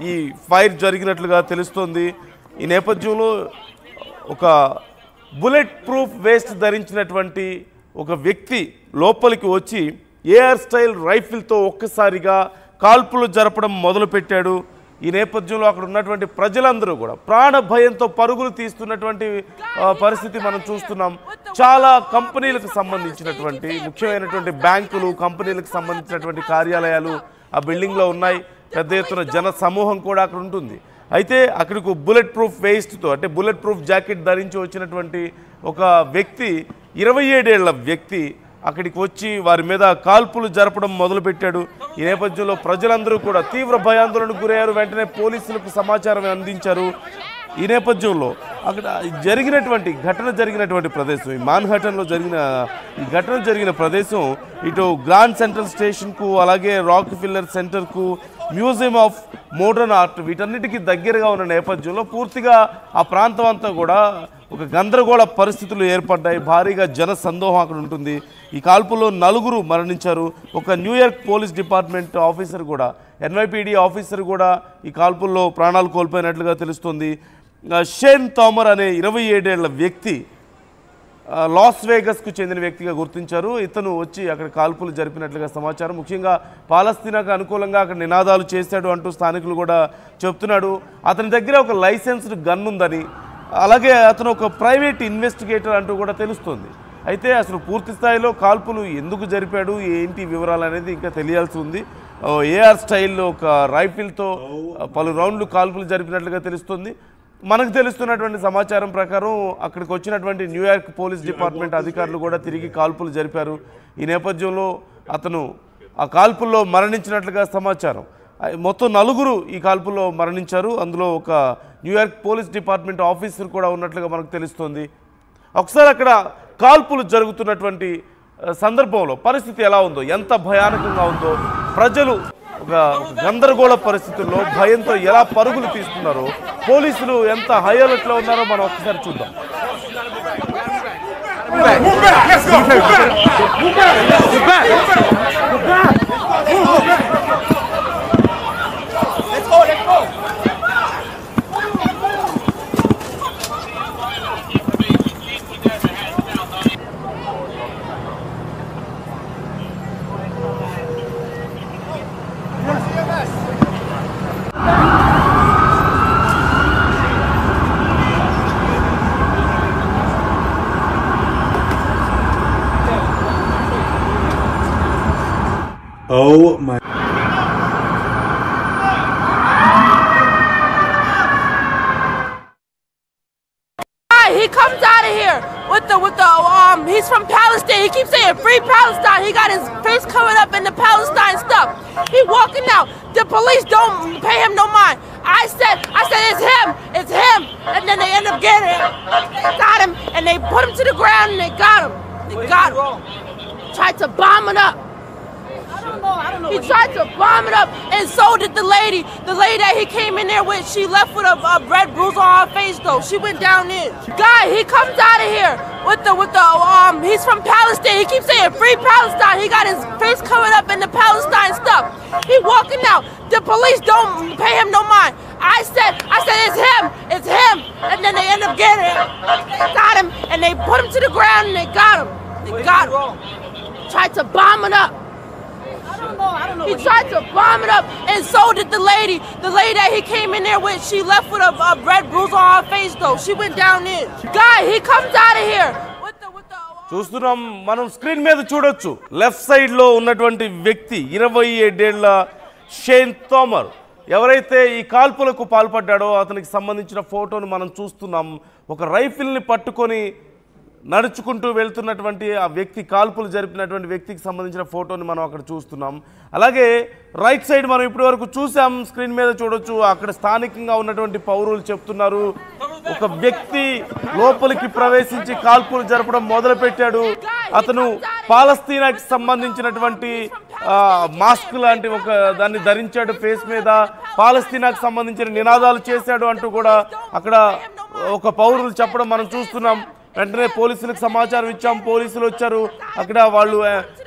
ఈ ఫైర్ జరిగినట్లుగా తెలుస్తోంది. ఈ నేపథ్యంలో ఒక బుల్లెట్ ప్రూఫ్ వేస్ట్ ధరించినటువంటి ఒక వ్యక్తి లోపలికి వచ్చి ఏఆర్ స్టైల్ రైఫిల్తో ఒక్కసారిగా కాల్పులు జరపడం మొదలుపెట్టాడు. ఈ నేపథ్యంలో అక్కడ ఉన్నటువంటి ప్రజలందరూ కూడా ప్రాణ భయంతో పరుగులు తీస్తున్నటువంటి పరిస్థితి మనం చూస్తున్నాం. చాలా కంపెనీలకు సంబంధించినటువంటి ముఖ్యమైనటువంటి బ్యాంకులు, కంపెనీలకు సంబంధించినటువంటి కార్యాలయాలు ఆ బిల్డింగ్లో ఉన్నాయి. పెద్ద ఎత్తున జన సమూహం కూడా అక్కడ ఉంటుంది. అయితే అక్కడికి బుల్లెట్ ప్రూఫ్ వేస్ట్తో అంటే బుల్లెట్ ప్రూఫ్ జాకెట్ ధరించి వచ్చినటువంటి ఒక వ్యక్తి, 27 ఏళ్ల వ్యక్తి అక్కడికి వచ్చి వారి మీద కాల్పులు జరపడం మొదలుపెట్టాడు. ఈ నేపథ్యంలో ప్రజలందరూ కూడా తీవ్ర భయాందోళనకు గురయ్యారు. వెంటనే పోలీసులకు సమాచారం అందించారు. ఈ నేపథ్యంలో అక్కడ ఘటన జరిగినటువంటి ప్రదేశం, ఈ మాన్హాటన్లో ఈ ఘటన జరిగిన ప్రదేశం ఇటు గ్రాండ్ సెంట్రల్ స్టేషన్కు, అలాగే రాక్ ఫిల్లర్ సెంటర్కు, మ్యూజియం ఆఫ్ మోడర్న్ ఆర్ట్ వీటన్నిటికీ దగ్గరగా ఉన్న నేపథ్యంలో పూర్తిగా ఆ ప్రాంతం అంతా కూడా ఒక గందరగోళ పరిస్థితులు ఏర్పడ్డాయి. భారీగా జన సందోహం అక్కడ ఉంటుంది. ఈ కాల్పుల్లో 4 మరణించారు. ఒక న్యూయార్క్ పోలీస్ డిపార్ట్మెంట్ ఆఫీసర్ కూడా, NYPD ఆఫీసర్ కూడా ఈ కాల్పుల్లో ప్రాణాలు కోల్పోయినట్లుగా తెలుస్తుంది. షేన్ థామర్ అనే 27 ఏళ్ల వ్యక్తి లాస్ వేగస్కు చెందిన వ్యక్తిగా గుర్తించారు. ఇతను వచ్చి అక్కడ కాల్పులు జరిపినట్లుగా సమాచారం. ముఖ్యంగా పాలస్తీనాకు అనుకూలంగా అక్కడ నినాదాలు చేశాడు అంటూ స్థానికులు కూడా చెప్తున్నాడు. అతని దగ్గర ఒక లైసెన్స్డ్ గన్ ఉందని, అలాగే అతను ఒక ప్రైవేట్ ఇన్వెస్టిగేటర్ అంటూ కూడా తెలుస్తుంది. అయితే అసలు పూర్తి స్థాయిలో కాల్పులు ఎందుకు జరిపాడు, ఏంటి వివరాలు అనేది ఇంకా తెలియాల్సి ఉంది. ఏఆర్ స్టైల్లో ఒక రైఫిల్తో పలు రౌండ్లు కాల్పులు జరిపినట్లుగా తెలుస్తుంది. మనకు తెలుస్తున్నటువంటి సమాచారం ప్రకారం అక్కడికి వచ్చినటువంటి న్యూయార్క్ పోలీస్ డిపార్ట్మెంట్ అధికారులు కూడా తిరిగి కాల్పులు జరిపారు. ఈ నేపథ్యంలో అతను ఆ కాల్పుల్లో మరణించినట్లుగా సమాచారం. మొత్తం 4 ఈ కాల్పుల్లో మరణించారు. అందులో ఒక న్యూయార్క్ పోలీస్ డిపార్ట్మెంట్ ఆఫీసర్ కూడా ఉన్నట్లుగా మనకు తెలుస్తుంది. ఒకసారి అక్కడ కాల్పులు జరుగుతున్నటువంటి సందర్భంలో పరిస్థితి ఎలా ఉందో, ఎంత భయానకంగా ఉందో, ప్రజలు ఒక గందరగోళ పరిస్థితుల్లో భయంతో ఎలా పరుగులు తీస్తున్నారో, పోలీసులు ఎంత హై అలర్ట్లో ఉన్నారో మనం ఒకసారి చూద్దాం. Oh my. He comes out of here with the he's from Palestine. He keeps saying free Palestine. He got his face covered up in the Palestine stuff. He walking out. The police don't pay him no mind. I said it's him. And then they end up getting him. Got him and they put him to the ground and they got him. Tried to bomb it up. I don't know. He tried to bomb it up, and so did the lady. The lady that he came in there with, she left with a red bruise on her face though. She went down in. Guy, he comes out of here with the he's from Palestine. He keeps saying free Palestine. He got his face covered up in the Palestine stuff. He walking out. The police don't pay him no mind. I said it's him. And then they end up getting him. Got him, and they put him to the ground and they got him. Tried to bomb it up. I don't know. He tried to bomb it up, and so did the lady. The lady that he came in there with, she left with a red bruise on her face though. She went down in. Guy, he comes out of here with the చూస్తున్నాం మనం screen మీద చూడొచ్చు. Left side లో ఉన్నటువంటి వ్యక్తి 27 ఏళ్ల Shane థామర్ ఎవరైతే ఈ కాల్పులకు పాల్పడ్డాడో అతనికి సంబంధించిన ఫోటోను మనం చూస్తున్నాం. ఒక రైఫిల్ని పట్టుకొని నడుచుకుంటూ వెళ్తున్నటువంటి ఆ వ్యక్తి, కాల్పులు జరిపినటువంటి వ్యక్తికి సంబంధించిన ఫోటోని మనం అక్కడ చూస్తున్నాం. అలాగే రైట్ సైడ్ మనం ఇప్పటి వరకు చూసాం, స్క్రీన్ మీద చూడొచ్చు. అక్కడ స్థానికంగా ఉన్నటువంటి పౌరులు చెప్తున్నారు, ఒక వ్యక్తి లోపలికి ప్రవేశించి కాల్పులు జరపడం మొదలుపెట్టాడు. అతను పాలస్తీనాకి సంబంధించినటువంటి మాస్క్ లాంటి ఒక దాన్ని ధరించాడు ఫేస్ మీద, పాలస్తీనాకు సంబంధించిన నినాదాలు చేశాడు అంటూ కూడా అక్కడ ఒక పౌరులు చెప్పడం మనం చూస్తున్నాం. వెంటనే పోలీసులకు సమాచారం ఇచ్చాం, పోలీసులు వచ్చారు, అక్కడ వాళ్ళు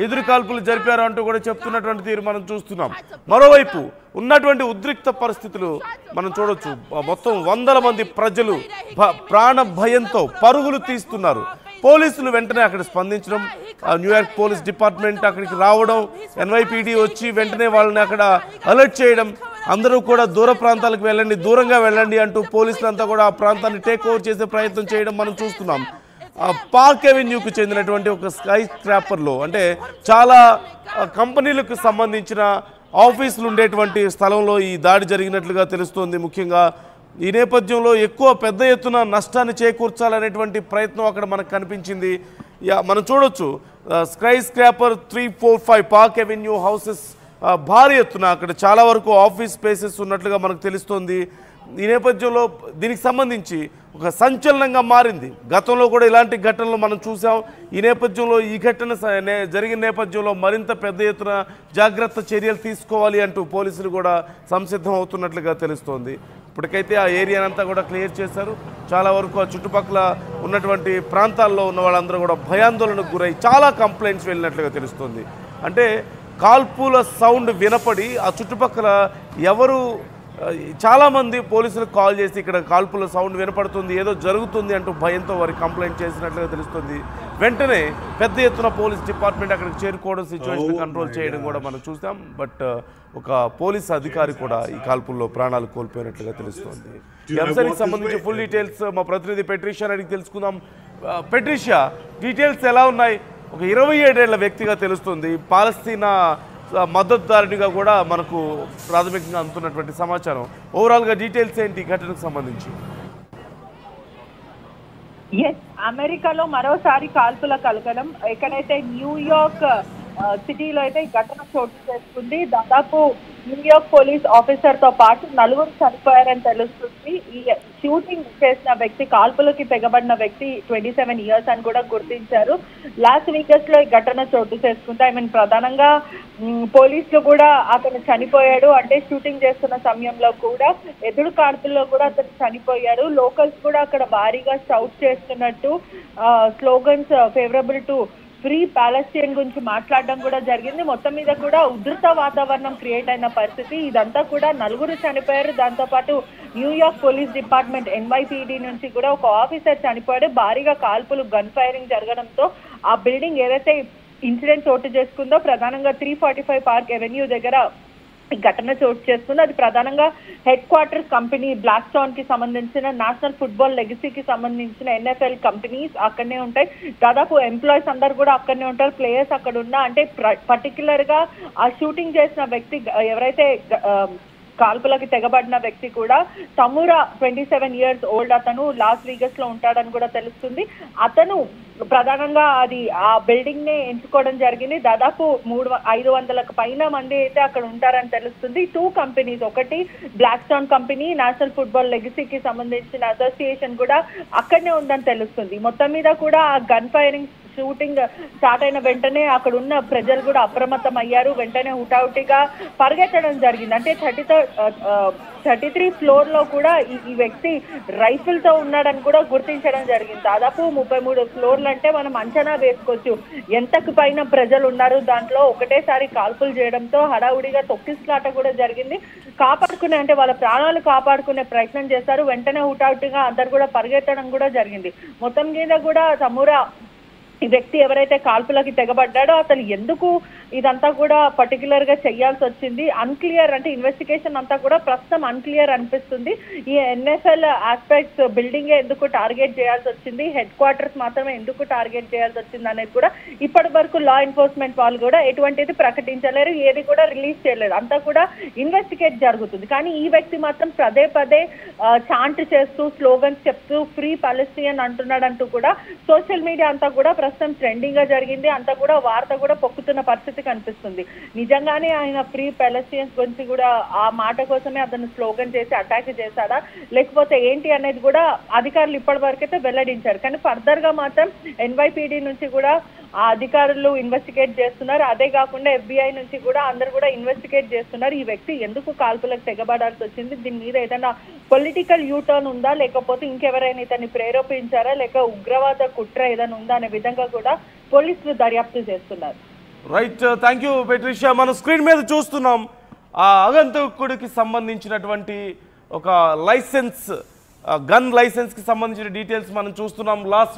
ఎదురు కాల్పులు జరిపారు అంటూ కూడా చెప్తున్నటువంటి తీరు మనం చూస్తున్నాం. మరోవైపు ఉన్నటువంటి ఉద్రిక్త పరిస్థితులు మనం చూడొచ్చు. మొత్తం వందల మంది ప్రజలు ప్రాణ భయంతో పరుగులు తీస్తున్నారు. పోలీసులు వెంటనే అక్కడ స్పందించడం, న్యూయార్క్ పోలీస్ డిపార్ట్మెంట్ అక్కడికి రావడం, ఎన్వైపీడీ వచ్చి వెంటనే వాళ్ళని అక్కడ అలర్ట్ చేయడం, అందరూ కూడా దూర ప్రాంతాలకు వెళ్ళండి, దూరంగా వెళ్ళండి అంటూ పోలీసులంతా కూడా ఆ ప్రాంతాన్ని టేక్ ఓవర్ చేసే ప్రయత్నం చేయడం మనం చూస్తున్నాం. పార్క్ అవెన్యూకు చెందినటువంటి ఒక స్కై స్క్రాపర్లో, అంటే చాలా కంపెనీలకు సంబంధించిన ఆఫీసులు ఉండేటువంటి స్థలంలో ఈ దాడి జరిగినట్లుగా తెలుస్తోంది. ముఖ్యంగా ఈ నేపథ్యంలో ఎక్కువ పెద్ద ఎత్తున నష్టాన్ని చేకూర్చాలనేటువంటి ప్రయత్నం అక్కడ మనకు కనిపించింది. మనం చూడొచ్చు sky scraper 345 park avenue houses భారీ ఎత్తున అక్కడ చాలా వరకు ఆఫీస్ స్పేసెస్ ఉన్నట్లుగా మనకు తెలుస్తోంది. ఈ నేపథ్యంలో దీనికి సంబంధించి ఒక సంచలనంగా మారింది. గతంలో కూడా ఇలాంటి ఘటనలు మనం చూసాం. ఈ నేపథ్యంలో ఈ ఘటన జరిగిన నేపథ్యంలో మరింత పెద్ద ఎత్తున జాగ్రత్త చర్యలు తీసుకోవాలి అంటూ పోలీసులు కూడా సంసిద్ధం అవుతున్నట్లుగా తెలుస్తోంది. ఇప్పటికైతే ఆ ఏరియానంతా కూడా క్లియర్ చేశారు. చాలా వరకు ఆ చుట్టుపక్కల ఉన్నటువంటి ప్రాంతాల్లో ఉన్న వాళ్ళందరూ కూడా భయాందోళనకు గురై చాలా కంప్లైంట్స్ వెళ్ళినట్లుగా తెలుస్తోంది. అంటే కాల్పుల సౌండ్ వినపడి ఆ చుట్టుపక్కల చాలామంది పోలీసులకు కాల్ చేసి ఇక్కడ కాల్పుల సౌండ్ వినపడుతుంది, ఏదో జరుగుతుంది అంటూ భయంతో వారి కంప్లైంట్ చేసినట్లుగా తెలుస్తుంది. వెంటనే పెద్ద ఎత్తున పోలీస్ డిపార్ట్మెంట్ అక్కడికి చేరుకోవడం, సిచ్యువేషన్ కంట్రోల్ చేయడం కూడా మనం చూసాం. బట్ ఒక పోలీస్ అధికారి కూడా ఈ కాల్పుల్లో ప్రాణాలు కోల్పోయినట్లుగా తెలుస్తోంది. ఈ అంశానికి సంబంధించి ఫుల్ డీటెయిల్స్ మా ప్రతినిధి పెట్రిషియా అడిగి తెలుసుకుందాం. పెట్రిషియా, డీటెయిల్స్ ఎలా ఉన్నాయి? ఒక 27 ఏళ్ల వ్యక్తిగా తెలుస్తుంది, పాలస్తీనా మద్దతుదారునిగా కూడా మనకు ప్రాథమికంగా అందుతున్నటువంటి సమాచారం. ఓవరాల్గా డీటెయిల్స్ ఏంటి ఈ ఘటనకు సంబంధించి? అమెరికాలో మరోసారి కాల్పుల కలకలం. ఎక్కడైతే న్యూయార్క్ సిటీలో అయితే ఈ ఘటన చోటు చేసుకుంది. దాదాపు న్యూయార్క్ పోలీస్ ఆఫీసర్ తో పాటు 4 చనిపోయారని తెలుస్తుంది. ఈ షూటింగ్ చేసిన వ్యక్తి, కాల్పులకి తెగబడిన వ్యక్తి 27 ఇయర్స్ అని కూడా గుర్తించారు. లాస్ వేగస్ లో ఈ ఘటన చోటు చేసుకుంది. ప్రధానంగా పోలీసులు కూడా అతను చనిపోయాడు అంటే షూటింగ్ చేస్తున్న సమయంలో కూడా ఎదురు కాల్పుల్లో కూడా అతను చనిపోయారు. లోకల్స్ కూడా అక్కడ భారీగా షౌట్ చేస్తున్నట్టు slogans favourable to free Palestine గురించి మాట్లాడడం కూడా జరిగింది. మొత్తం మీద కూడా ఉధృత వాతావరణం క్రియేట్ అయిన పరిస్థితి. ఇదంతా కూడా 4 చనిపోయారు. దాంతోపాటు న్యూయార్క్ పోలీస్ డిపార్ట్మెంట్ NYPD నుంచి కూడా ఒక ఆఫీసర్ చనిపోయాడు. భారీగా కాల్పులు, గన్ ఫైరింగ్ జరగడంతో ఆ బిల్డింగ్ ఏదైతే ఇన్సిడెంట్ చోటు చేసుకుందో ప్రధానంగా 345 పార్క్ అవెన్యూ దగ్గర ఈ ఘటన చోటు చేసుకుంది. అది ప్రధానంగా headquarters company Blackstone కి సంబంధించిన నేషనల్ ఫుట్బాల్ లెగసీకి సంబంధించిన NFL కంపెనీస్ అక్కడనే ఉంటాయి. దాదాపు ఎంప్లాయీస్ అందరు కూడా అక్కడనే ఉంటారు. ప్లేయర్స్ అక్కడ ఉన్నా అంటే పర్టికులర్ గా ఆ షూటింగ్ చేసిన వ్యక్తి ఎవరైతే కాల్పులకి తెగబడిన వ్యక్తి కూడా తమురా 27 ఇయర్స్ ఓల్డ్, అతను లాస్ వేగస్ లో ఉంటాడని కూడా తెలుస్తుంది. అతను ప్రధానంగా ఆ బిల్డింగ్ నే ఎంచుకోవడం జరిగింది. దాదాపు 500లకు పైన మంది అయితే అక్కడ ఉంటారని తెలుస్తుంది. 2 కంపెనీస్, ఒకటి black stone company, national football లెగసీకి సంబంధించిన అసోసియేషన్ కూడా అక్కడనే ఉందని తెలుస్తుంది. మొత్తం మీద కూడా ఆ గన్ ఫైరింగ్ షూటింగ్ స్టార్ట్ అయిన వెంటనే అక్కడ ఉన్న ప్రజలు కూడా అప్రమత్తం అయ్యారు. వెంటనే హుటాహుటిగా పరిగెత్తడం జరిగింది. అంటే 33 ఫ్లోర్ లో కూడా ఈ వ్యక్తి రైఫిల్ తో ఉన్నాడని కూడా గుర్తించడం జరిగింది. దాదాపు 33 ఫ్లోర్లు అంటే మనం అంచనా వేసుకోవచ్చు ఎంతకు పైన ప్రజలు ఉన్నారు. దాంట్లో ఒకటేసారి కాల్పులు చేయడంతో హడావుడిగా తొక్కిసలాట కూడా జరిగింది. కాపాడుకునే అంటే వాళ్ళ ప్రాణాలు కాపాడుకునే ప్రయత్నం చేశారు. వెంటనే హుటాహుటిగా అందరు కూడా పరిగెత్తడం కూడా జరిగింది. మొత్తం మీద కూడా తమురా ఈ వ్యక్తి ఎవరైతే కాల్పులకి తెగబడ్డాడో అతను ఎందుకు ఇదంతా కూడా పర్టికులర్ గా చేయాల్సి వచ్చింది అన్క్లియర్. అంటే ఇన్వెస్టిగేషన్ అంతా కూడా ప్రస్తుతం అన్క్లియర్ అనిపిస్తుంది. ఈ NFL ఆస్పెక్ట్స్ బిల్డింగ్ ఎందుకు టార్గెట్ చేయాల్సి వచ్చింది, హెడ్ క్వార్టర్స్ మాత్రమే ఎందుకు టార్గెట్ చేయాల్సి వచ్చింది అనేది కూడా ఇప్పటి వరకు లా ఎన్ఫోర్స్మెంట్ వాళ్ళు కూడా ఎటువంటిది ప్రకటించలేరు, ఏది కూడా రిలీజ్ చేయలేరు. అంతా కూడా ఇన్వెస్టిగేట్ జరుగుతుంది. కానీ ఈ వ్యక్తి మాత్రం పదే చాంట్ చేస్తూ స్లోగన్స్ చెప్తూ ఫ్రీ పాలస్తీన్ అంటున్నాడంటూ కూడా సోషల్ మీడియా అంతా కూడా ప్రస్తుతం ట్రెండింగ్ గా జరిగింది. అంతా కూడా వార్త కూడా పొక్కుతున్న పరిస్థితి పరిస్థితి కనిపిస్తుంది. నిజంగానే ఆయన ఫ్రీ పాలెస్టియన్స్ గురించి కూడా ఆ మాట కోసమే అతను స్లోగన్ చేసి అటాక్ చేశాడా లేకపోతే ఏంటి అనేది కూడా అధికారులు ఇప్పటి వరకైతే వెల్లడించారు. కానీ ఫర్దర్ గా మాత్రం NYPD నుంచి కూడా ఆ అధికారులు ఇన్వెస్టిగేట్ చేస్తున్నారు. అదే కాకుండా FBI నుంచి కూడా అందరు కూడా ఇన్వెస్టిగేట్ చేస్తున్నారు. ఈ వ్యక్తి ఎందుకు కాల్పులకు తెగబడాల్సి వచ్చింది, దీని మీద ఏదైనా పొలిటికల్ యూటర్న్ ఉందా లేకపోతే ఇంకెవరైనా ఇతన్ని ప్రేరేపించారా లేక ఉగ్రవాద కుట్ర ఏదైనా ఉందా అనే విధంగా కూడా పోలీసులు దర్యాప్తు చేస్తున్నారు. Right, thank you Patricia. మనం స్క్రీన్ మీద చూస్తున్నాం ఆ ఆగంతకుడికి సంబంధించినటువంటి ఒక లైసెన్స్, గన్ లైసెన్స్కి సంబంధించిన డీటెయిల్స్ మనం చూస్తున్నాం. లాస్ట్